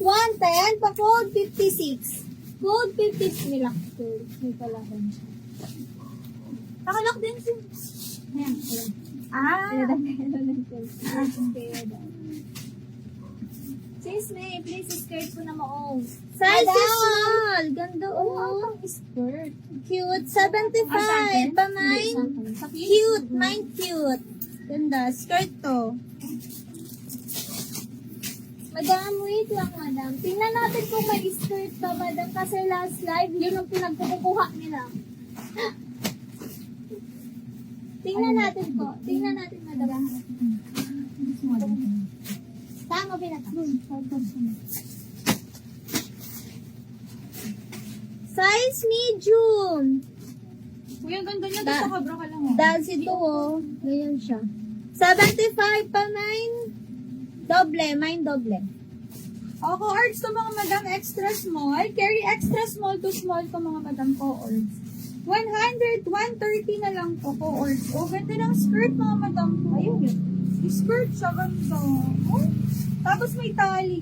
110 pa code 56. Code 56 nila. May palaban siya. Nakalak din si... Ayan, ayan. Sis May, please skirt ko na maong. Size Madam! is small. Ganda Oh, oh. skirt. Cute. 75. Pa mine. Cute. Mine cute. Ganda. Skirt to. Madam, wait lang, madam. Tingnan natin kung may skirt pa, madam. Kasi last live, yun ang pinagkukuha nila. Tingnan natin po. Tingnan natin, madam. Tama, pinaka. Size medium. Kuya, ganda niya. Da- Gusto kabra ka lang. Oh. Dahil ito oh. Ngayon siya. 75 pa mine. Doble. Mine doble. Ako, ords to mga madam, extra small. Carry extra small to small to mga madam ko, ords. 100, 130 na lang po ko, ords. Oh, ganda ng skirt mga madam ko. Ayun yun. Skirt siya, ganda. Oh. Tapos may tali.